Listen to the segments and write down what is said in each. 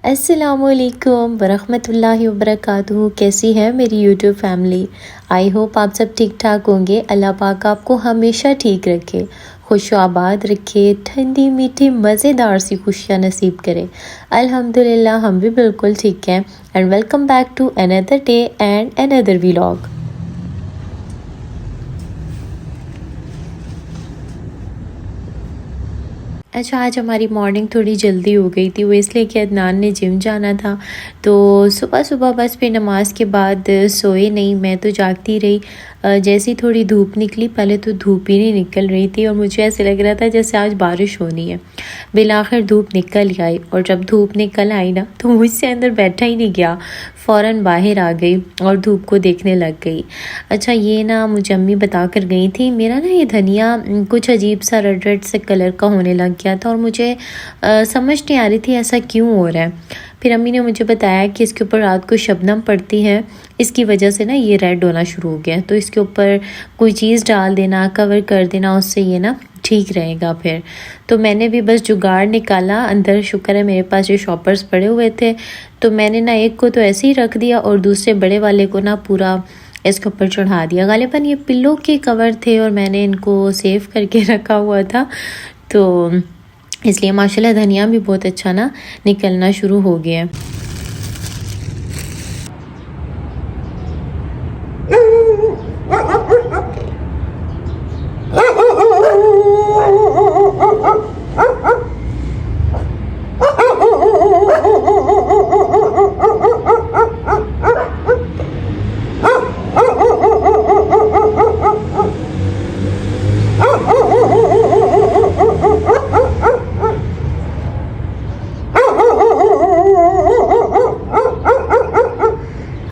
अस्सलामुअलैकुम वरहमतुल्लाहि वबरकातुहू। कैसी है मेरी यूट्यूब फैमिली। आई होप आप सब ठीक ठाक होंगे। अल्लाह पाक आपको हमेशा ठीक रखे, खुश आबाद रखे, ठंडी मीठी मज़ेदार सी खुशियाँ नसीब करे। अल्हम्दुलिल्लाह हम भी बिल्कुल ठीक हैं। And welcome back to another day and another vlog. अच्छा, आज हमारी मॉर्निंग थोड़ी जल्दी हो गई थी, वो इसलिए कि अदनान ने जिम जाना था। तो सुबह सुबह बस फिर नमाज के बाद सोए नहीं, मैं तो जागती रही। जैसे ही थोड़ी धूप निकली, पहले तो धूप ही नहीं निकल रही थी और मुझे ऐसे लग रहा था जैसे आज बारिश होनी है। बिलाखिर धूप निकल ही आई और जब धूप निकल आई ना तो मुझसे अंदर बैठा ही नहीं गया, फ़ौरन बाहर आ गई और धूप को देखने लग गई। अच्छा, ये ना मुझे अम्मी बता कर गई थी, मेरा ना ये धनिया कुछ अजीब सा रेड रेड से कलर का होने लग गया था और मुझे समझ नहीं आ रही थी ऐसा क्यों हो रहा है। फिर अम्मी ने मुझे बताया कि इसके ऊपर रात को शबनम पड़ती है, इसकी वजह से ना ये रेड होना शुरू हो गया, तो इसके ऊपर कोई चीज़ डाल देना, कवर कर देना, उससे ये ना ठीक रहेगा। फिर तो मैंने भी बस जुगाड़ निकाला अंदर। शुक्र है मेरे पास ये शॉपर्स पड़े हुए थे, तो मैंने ना एक को तो ऐसे ही रख दिया और दूसरे बड़े वाले को ना पूरा इसके ऊपर चढ़ा दिया। गालिबन ये पिल्लो के कवर थे और मैंने इनको सेव करके रखा हुआ था, तो इसलिए माशाल्लाह धनिया भी बहुत अच्छा ना निकलना शुरू हो गया है।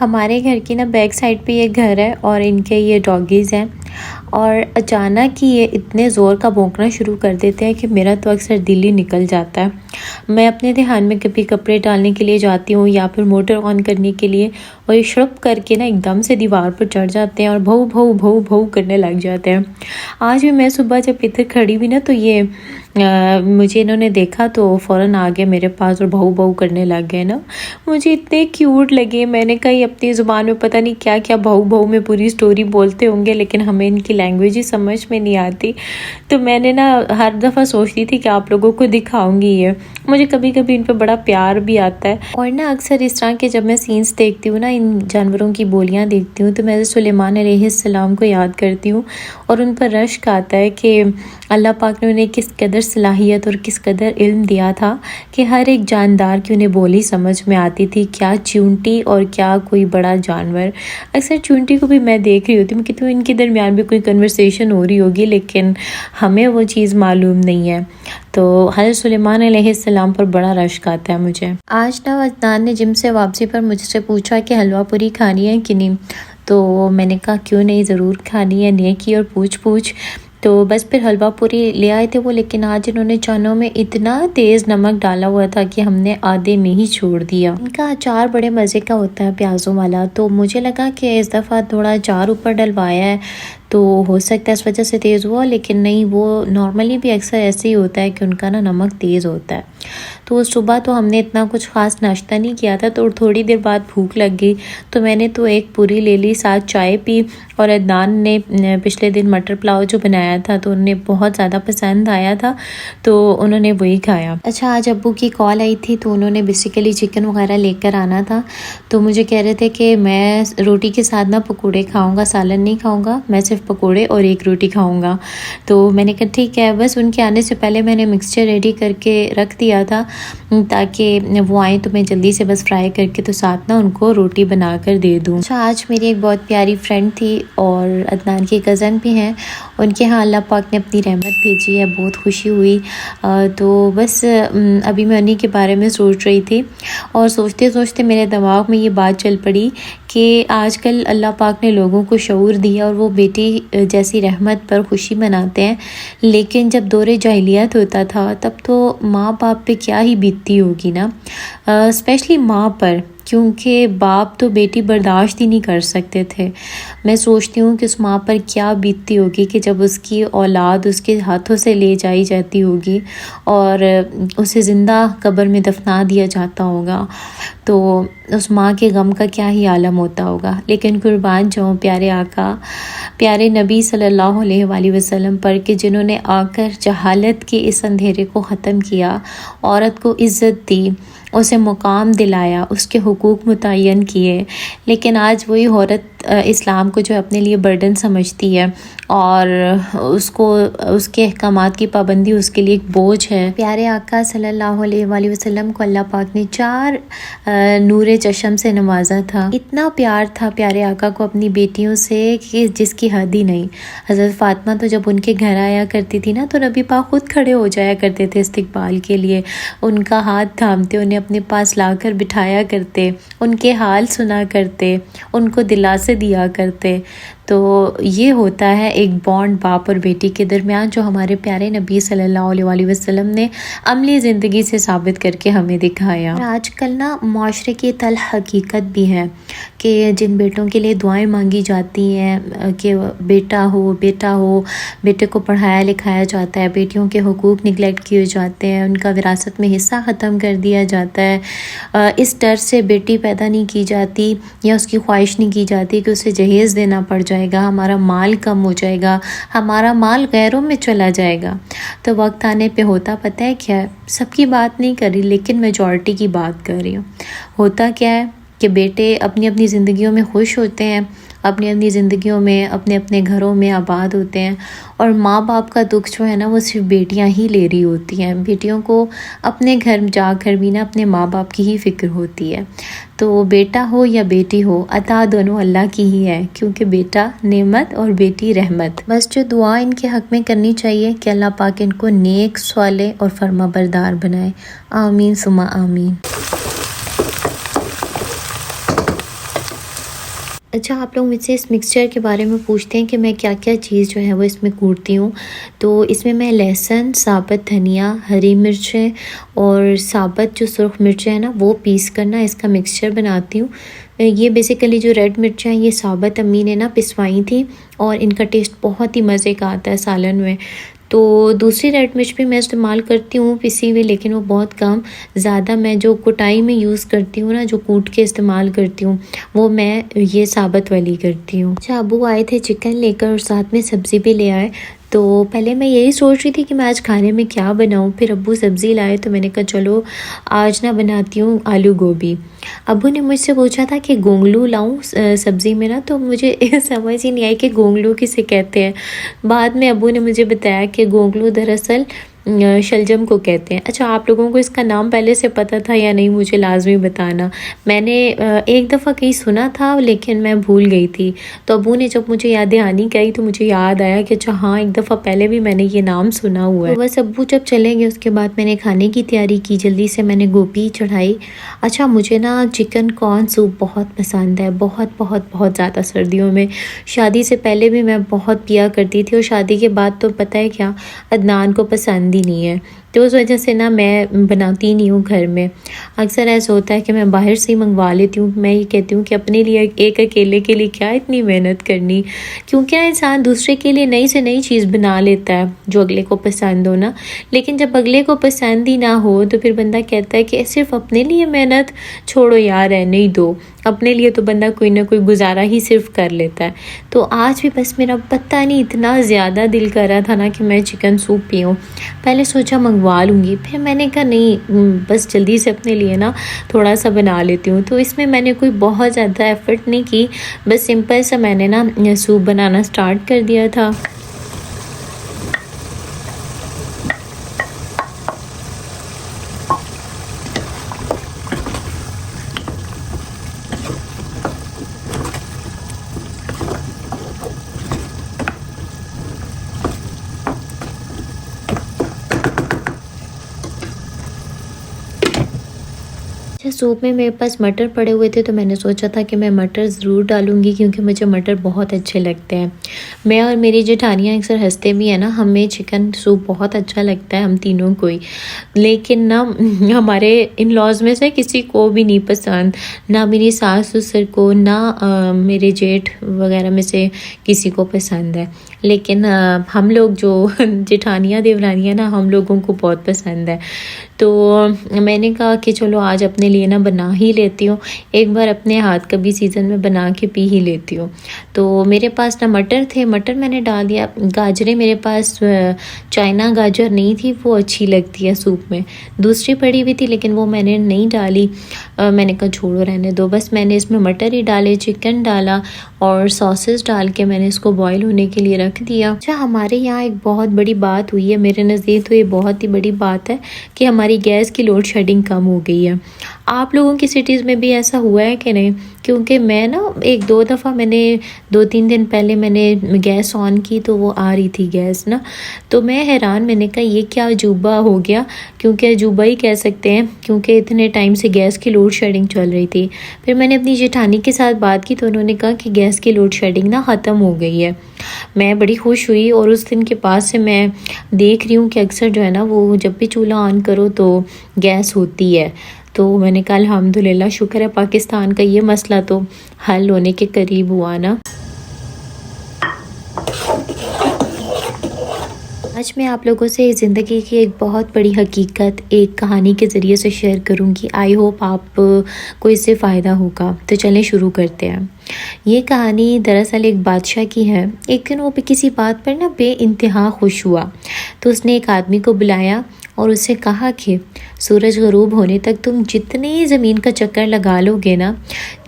हमारे घर की ना बैक साइड पे ये घर है और इनके ये डॉगीज़ हैं और अचानक ही ये इतने ज़ोर का भौंकना शुरू कर देते हैं कि मेरा तो अक्सर दिल ही निकल जाता है। मैं अपने ध्यान में कभी कपड़े डालने के लिए जाती हूँ या फिर मोटर ऑन करने के लिए और ये शुरुप करके ना एकदम से दीवार पर चढ़ जाते हैं और भौ भौ भौ भौ करने लग जाते हैं। आज भी मैं सुबह जब इधर खड़ी हुई ना तो ये मुझे इन्होंने देखा तो फ़ौरन आ गए मेरे पास और भौ भौ करने लग गए ना। मुझे इतने क्यूट लगे। मैंने कही अपनी ज़ुबान में पता नहीं क्या क्या भौ भौ में पूरी स्टोरी बोलते होंगे, लेकिन हमें इनकी लैंग्वेज ही समझ में नहीं आती। तो मैंने ना हर दफ़ा सोचती थी कि आप लोगों को दिखाऊंगी ये। मुझे कभी कभी इन पर बड़ा प्यार भी आता है और ना अक्सर इस तरह के जब मैं सीन्स देखती हूँ ना, इन जानवरों की बोलियाँ देखती हूँ, तो मैं सुलेमान अलैहिस्सलाम को याद करती हूँ और उन पर रश्क आता है कि अल्लाह पाक ने उन्हें किस कदर सलाहियत और किस कदर इल्म दिया था कि हर एक जानदार की उन्हें बोली समझ में आती थी, क्या चूंटी और क्या कोई बड़ा जानवर। अक्सर चूंटी को भी मैं देख रही होती हूँ कि तो इनके दरमियान भी कोई कन्वर्सेशन हो रही होगी, लेकिन हमें वो चीज़ मालूम नहीं है। तो हज़रत सुलेमान अलैहिस्सलाम पर बड़ा रश्क आता है मुझे। आज ना अदनान ने जिम से वापसी पर मुझसे पूछा कि हलवा पूरी खानी है कि नहीं, तो मैंने कहा क्यों नहीं, ज़रूर खानी है। नेकी और पूछ तो बस फिर हलवा पूरी ले आए थे वो, लेकिन आज इन्होंने चानों में इतना तेज़ नमक डाला हुआ था कि हमने आधे में ही छोड़ दिया। इनका अचार बड़े मज़े का होता है, प्याज़ों वाला, तो मुझे लगा कि इस दफ़ा थोड़ा अचार ऊपर डलवाया है तो हो सकता है इस वजह से तेज़ हुआ, लेकिन नहीं, वो नॉर्मली भी अक्सर ऐसे ही होता है कि उनका ना नमक तेज़ होता है। तो सुबह तो हमने इतना कुछ ख़ास नाश्ता नहीं किया था, तो थोड़ी देर बाद भूख लग गई तो मैंने तो एक पूरी ले ली, साथ चाय पी। और अदनान ने पिछले दिन मटर पुलाव जो बनाया था तो उन्हें बहुत ज़्यादा पसंद आया था, तो उन्होंने वही खाया। अच्छा, आज अब्बू की कॉल आई थी तो उन्होंने बेसिकली चिकन वगैरह लेकर आना था, तो मुझे कह रहे थे कि मैं रोटी के साथ ना पकौड़े खाऊँगा, सालन नहीं खाऊँगा, मैं सिर्फ पकोड़े और एक रोटी खाऊंगा। तो मैंने कहा ठीक है। बस उनके आने से पहले मैंने मिक्सचर रेडी करके रख दिया था ताकि वो आए तो मैं जल्दी से बस फ्राई करके तो साथ ना उनको रोटी बना कर दे दूँ। अच्छा, आज मेरी एक बहुत प्यारी फ्रेंड थी और अदनान की कज़न भी हैं, उनके यहाँ अल्लाह पाक ने अपनी रहमत भेजी है, बहुत खुशी हुई। तो बस अभी मैं उन्हीं के बारे में सोच रही थी और सोचते सोचते मेरे दिमाग में ये बात चल पड़ी कि आजकल अल्लाह पाक ने लोगों को शऊर दिया और वो बेटी जैसी रहमत पर खुशी मनाते हैं, लेकिन जब दौरे जाहिलियत होता था तब तो माँ बाप पे क्या ही बीतती होगी ना, स्पेशली माँ पर। क्योंकि बाप तो बेटी बर्दाश्त ही नहीं कर सकते थे। मैं सोचती हूँ कि उस माँ पर क्या बीतती होगी कि जब उसकी औलाद उसके हाथों से ले जाई जाती होगी और उसे ज़िंदा कब्र में दफना दिया जाता होगा, तो उस माँ के गम का क्या ही आलम होता होगा। लेकिन कुर्बान जाऊँ प्यारे आका, प्यारे नबी सल्लल्लाहु अलैहि वसल्लम पर कि जिन्होंने आकर जहालत के इस अंधेरे को ख़त्म किया, औरत को इज़्ज़त दी, उसे मुकाम दिलाया, उसके हुकूक मुतय्यन किए। लेकिन आज वही औरत इस्लाम को जो अपने लिए बर्डन समझती है और उसको उसके अहकामात की पाबंदी उसके लिए एक बोझ है। प्यारे आका सल्लल्लाहु अलैहि वसल्लम को अल्लाह पाक ने 4 नूरे चशम से नवाजा था। इतना प्यार था प्यारे आका को अपनी बेटियों से कि जिसकी हद ही नहीं। हज़रत फ़ातिमा तो जब उनके घर आया करती थी ना, तो नबी पाक खुद खड़े हो जाया करते थे इस्तकबाल के लिए, उनका हाथ थामते, उन्हें अपने पास लाकर बिठाया करते, उनके हाल सुना करते, उनको दिलासे दिया करते। तो ये होता है एक बॉन्ड बाप और बेटी के दरमियान, जो हमारे प्यारे नबी सल्लल्लाहु अलैहि वसल्लम ने अमली ज़िंदगी से साबित करके हमें दिखाया। आजकल ना माशरे की तल हकीकत भी है कि जिन बेटों के लिए दुआएं मांगी जाती हैं कि बेटा हो, बेटे को पढ़ाया लिखाया जाता है, बेटियों के हुकूक निगलेक्ट किए जाते हैं, उनका विरासत में हिस्सा ख़त्म कर दिया जाता है। इस डर से बेटी पैदा नहीं की जाती या उसकी ख्वाहिश नहीं की जाती कि उसे जहेज़ देना पड़ जाएगा, हमारा माल कम हो जाएगा, हमारा माल गैरों में चला जाएगा। तो वक्त आने पे होता पता है क्या है? सबकी बात नहीं कर रही, लेकिन मेजॉरिटी की बात कर रही हूँ। होता क्या है कि बेटे अपनी अपनी ज़िंदगियों में खुश होते हैं, अपनी अपनी ज़िंदगियों में अपने अपने घरों में आबाद होते हैं, और माँ बाप का दुख जो है ना वो सिर्फ बेटियाँ ही ले रही होती हैं। बेटियों को अपने घर जाकर भी ना अपने माँ बाप की ही फ़िक्र होती है। तो बेटा हो या बेटी हो, अता दोनों अल्लाह की ही है, क्योंकि बेटा नेमत और बेटी रहमत। बस जो दुआ इनके हक़ में करनी चाहिए कि अल्लाह पाक इनको नेक, सालेह और फर्माबरदार बनाए। आमीन सुमा आमीन। अच्छा, आप लोग मुझसे इस मिक्सचर के बारे में पूछते हैं कि मैं क्या क्या चीज़ जो है वो इसमें कूटती हूँ। तो इसमें मैं लहसुन, साबुत धनिया, हरी मिर्चें और साबुत जो सुर्ख मिर्चें हैं ना वो पीस कर ना इसका मिक्सचर बनाती हूँ। ये बेसिकली जो रेड मिर्चें हैं ये साबुत अम्मी ने ना पिसवाई थी और इनका टेस्ट बहुत ही मज़े का आता है सालन में। तो दूसरी रेड मिर्च भी मैं इस्तेमाल करती हूँ पिसी हुई, लेकिन वो बहुत कम। ज़्यादा मैं जो कुटाई में यूज़ करती हूँ ना, जो कूट के इस्तेमाल करती हूँ, वो मैं ये साबुत वाली करती हूँ। अच्छा, अबू आए थे चिकन लेकर और साथ में सब्ज़ी भी ले आए। तो पहले मैं यही सोच रही थी कि मैं आज खाने में क्या बनाऊँ, फिर अब्बू सब्ज़ी लाए तो मैंने कहा चलो आज ना बनाती हूँ आलू गोभी। अब्बू ने मुझसे पूछा था कि गोंगलू लाऊं सब्ज़ी में ना, तो मुझे समझ ही नहीं आई कि गोंगलू किसे कहते हैं। बाद में अब्बू ने मुझे बताया कि गोंगलू दरअसल शलजम को कहते हैं। अच्छा, आप लोगों को इसका नाम पहले से पता था या नहीं मुझे लाजमी बताना। मैंने एक दफ़ा कहीं सुना था लेकिन मैं भूल गई थी। तो अब्बू ने जब मुझे याद दहानी कही तो मुझे याद आया कि अच्छा हाँ, एक दफ़ा पहले भी मैंने ये नाम सुना हुआ है। तो बस अब्बू जब चले गए उसके बाद मैंने खाने की तैयारी की, जल्दी से मैंने गोभी चढ़ाई। अच्छा, मुझे ना चिकन कॉर्न सूप बहुत पसंद है, बहुत बहुत बहुत ज़्यादा। सर्दियों में शादी से पहले भी मैं बहुत पिया करती थी और शादी के बाद तो पता है क्या, अदनान को पसंद ही नहीं है, तो उस वजह से ना मैं बनाती नहीं हूँ घर में। अक्सर ऐसा होता है कि मैं बाहर से ही मंगवा लेती हूँ। मैं ये कहती हूँ कि अपने लिए एक अकेले के लिए क्या इतनी मेहनत करनी, क्योंकि इंसान दूसरे के लिए नई से नई चीज़ बना लेता है जो अगले को पसंद हो ना, लेकिन जब अगले को पसंद ही ना हो तो फिर बंदा कहता है कि सिर्फ अपने लिए मेहनत छोड़ो यार, रहने ही दो। अपने लिए तो बंदा कोई ना कोई गुजारा ही सिर्फ कर लेता है। तो आज भी बस मेरा पता नहीं इतना ज़्यादा दिल कर रहा था ना कि मैं चिकन सूप पीऊँ। पहले सोचा मंगवा लूँगी, फिर मैंने कहा नहीं, बस जल्दी से अपने लिए ना थोड़ा सा बना लेती हूँ। तो इसमें मैंने कोई बहुत ज़्यादा एफ़र्ट नहीं की, बस सिंपल सा मैंने ना सूप बनाना स्टार्ट कर दिया था। अच्छा, सूप में मेरे पास मटर पड़े हुए थे तो मैंने सोचा था कि मैं मटर ज़रूर डालूँगी क्योंकि मुझे मटर बहुत अच्छे लगते हैं। मैं और मेरी जेठानियाँ अक्सर हँसते भी हैं ना, हमें चिकन सूप बहुत अच्छा लगता है हम तीनों को ही। लेकिन ना हमारे इन-लॉज़ में से किसी को भी नहीं पसंद, ना मेरी सास-ससुर को, ना मेरे जेठ वगैरह में से किसी को पसंद है। लेकिन हम लोग जो जेठानियाँ देवरानियाँ ना, हम लोगों को बहुत पसंद है। तो मैंने कहा कि चलो आज अपने लिए ना बना ही लेती हूँ, एक बार अपने हाथ का भी सीज़न में बना के पी ही लेती हूँ। तो मेरे पास ना मटर थे, मटर मैंने डाल दिया। गाजरें मेरे पास चाइना गाजर नहीं थी, वो अच्छी लगती है सूप में। दूसरी पड़ी हुई थी लेकिन वो मैंने नहीं डाली। मैंने कहा छोड़ो रहने दो, बस मैंने इसमें मटर ही डाले, चिकन डाला और सॉसेस डाल के मैंने इसको बॉईल होने के लिए रख दिया। अच्छा, हमारे यहाँ एक बहुत बड़ी बात हुई है, मेरे नज़दीक तो ये बहुत ही बड़ी बात है कि हमारी गैस की लोड शेडिंग कम हो गई है। आप लोगों की सिटीज़ में भी ऐसा हुआ है कि नहीं? क्योंकि मैं ना 1-2 दफ़ा मैंने 2-3 दिन पहले मैंने गैस ऑन की तो वो आ रही थी गैस ना, तो मैं हैरान, मैंने कहा ये क्या अजूबा हो गया, क्योंकि अजूबा ही कह सकते हैं क्योंकि इतने टाइम से गैस की लोड शेडिंग चल रही थी। फिर मैंने अपनी जेठानी के साथ बात की तो उन्होंने कहा कि गैस की लोड शेडिंग ना ख़त्म हो गई है। मैं बड़ी खुश हुई और उस दिन के बाद से मैं देख रही हूँ कि अक्सर जो है ना वो जब भी चूल्हा ऑन करो तो गैस होती है। तो मैंने कहा अल्हम्दुलिल्लाह, शुक्र है पाकिस्तान का ये मसला तो हल होने के करीब हुआ ना। आज मैं आप लोगों से ज़िंदगी की एक बहुत बड़ी हकीकत एक कहानी के ज़रिए से शेयर करूंगी। आई होप आप को इससे फ़ायदा होगा। तो चलें शुरू करते हैं। ये कहानी दरअसल एक बादशाह की है। एक दिन वो भी किसी बात पर ना बेइंतहा खुश हुआ तो उसने एक आदमी को बुलाया और उससे कहा कि सूरज ग़रूब होने तक तुम जितनी ज़मीन का चक्कर लगा लोगे ना,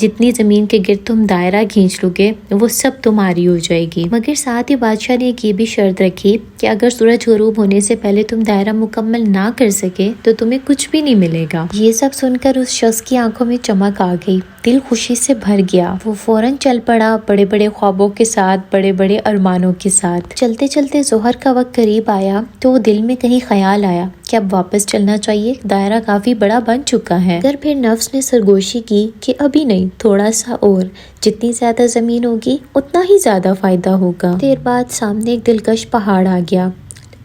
जितनी ज़मीन के गिर्द तुम दायरा खींच लोगे, वो सब तुम्हारी हो जाएगी। मगर साथ ही बादशाह ने एक ये भी शर्त रखी कि अगर सूरज ग़रूब होने से पहले तुम दायरा मुकम्मल ना कर सके तो तुम्हें कुछ भी नहीं मिलेगा। ये सब सुनकर उस शख्स की आंखों में चमक आ गई, दिल खुशी से भर गया। वो फौरन चल पड़ा, बड़े बड़े ख्वाबों के साथ, बड़े बड़े अरमानों के साथ। चलते चलते जोहर का वक्त करीब आया तो वो दिल में कहीं ख्याल आया कि अब वापस चलना चाहिए, दायरा काफी बड़ा बन चुका है। अगर फिर नफ्स ने सरगोशी की कि अभी नहीं, थोड़ा सा और, जितनी ज्यादा जमीन होगी उतना ही ज्यादा फायदा होगा। देर बाद सामने एक दिलकश पहाड़ आ गया।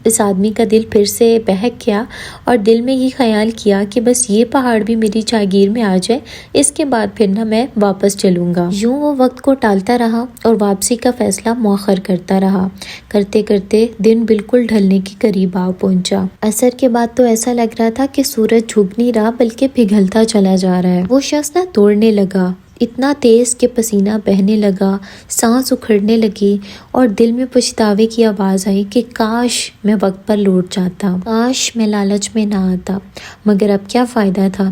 इस आदमी का दिल फिर से बहक गया और दिल में ये ख्याल किया कि बस ये पहाड़ भी मेरी जागीर में आ जाए, इसके बाद फिर ना मैं वापस चलूँगा। यूँ वो वक्त को टालता रहा और वापसी का फैसला मौखर करता रहा। करते करते दिन बिल्कुल ढलने के करीब आ पहुंचा। असर के बाद तो ऐसा लग रहा था कि सूरज झुक नहीं रहा बल्कि पिघलता चला जा रहा है। वो शख्स ना दौड़ने लगा, इतना तेज कि पसीना बहने लगा, सांस उखड़ने लगी और दिल में पछतावे की आवाज़ आई कि काश मैं वक्त पर लौट जाता, काश मैं लालच में ना आता। मगर अब क्या फ़ायदा था।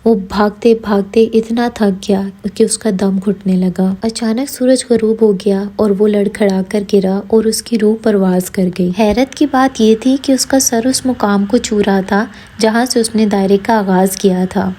वो भागते भागते इतना थक गया कि उसका दम घुटने लगा। अचानक सूरज ग़रूब हो गया और वो लड़खड़ा कर गिरा और उसकी रूह परवाज कर गई। हैरत की बात ये थी कि उसका सर उस मुकाम को छू रहा था जहाँ से उसने दायरे का आगाज़ किया था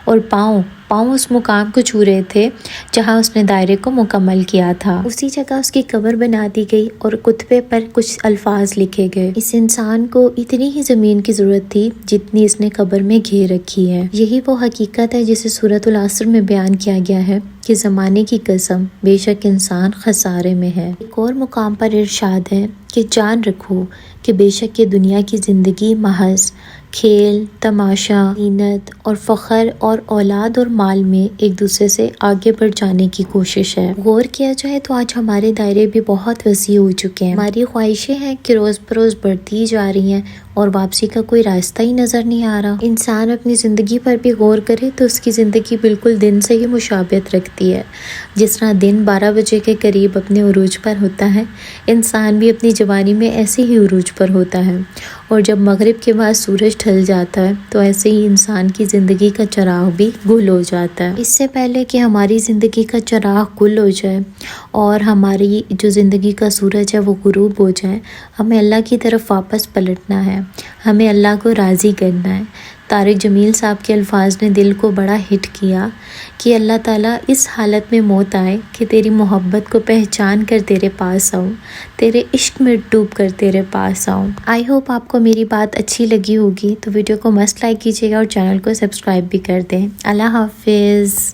और पाँव उस मुकाम को छू रहे थे जहां उसने दायरे को मुकम्मल किया था। उसी जगह उसकी कब्र बना दी गई और कुतबे पर कुछ अल्फाज लिखे गए, इस इंसान को इतनी ही ज़मीन की ज़रूरत थी जितनी इसने कब्र में घेर रखी है। यही वो हकीकत है जिसे सूरतुल असर में बयान किया गया है कि ज़माने की कसम, बेशक इंसान खसारे में है। एक और मुकाम पर इरशाद है कि जान रखो कि बेशक ये दुनिया की ज़िंदगी महज खेल, तमाशा, ज़ीनत और फ़ख्र और औलाद और माल में एक दूसरे से आगे बढ़ जाने की कोशिश है। गौर किया जाए तो आज हमारे दायरे भी बहुत वसी हो चुके हैं। हमारी ख्वाहिशें हैं कि रोज़ बरोज़ बढ़ती जा रही हैं और वापसी का कोई रास्ता ही नज़र नहीं आ रहा। इंसान अपनी ज़िंदगी पर भी गौर करे तो उसकी ज़िंदगी बिल्कुल दिन से ही मुशाबियत रखती है। जिस तरह दिन 12 बजे के करीब अपने उरूज पर होता है, इंसान भी अपनी जवानी में ऐसे ही उरूज पर होता है और जब मगरिब के बाद सूरज ढल जाता है तो ऐसे ही इंसान की ज़िंदगी का चिराग भी गुल हो जाता है। इससे पहले कि हमारी ज़िंदगी का चिराग गुल हो जाए और हमारी जो ज़िंदगी का सूरज है वो गुरूब हो जाए, हमें अल्लाह की तरफ वापस पलटना है, हमें अल्लाह को राज़ी करना है। तारिक जमील साहब के अल्फाज ने दिल को बड़ा हिट किया कि अल्लाह ताला इस हालत में मौत आए कि तेरी मोहब्बत को पहचान कर तेरे पास आऊँ, तेरे इश्क में डूब कर तेरे पास आऊँ। आई होप आपको मेरी बात अच्छी लगी होगी, तो वीडियो को मस्ट लाइक कीजिएगा और चैनल को सब्सक्राइब भी कर दें। अल्लाह हाफिज़।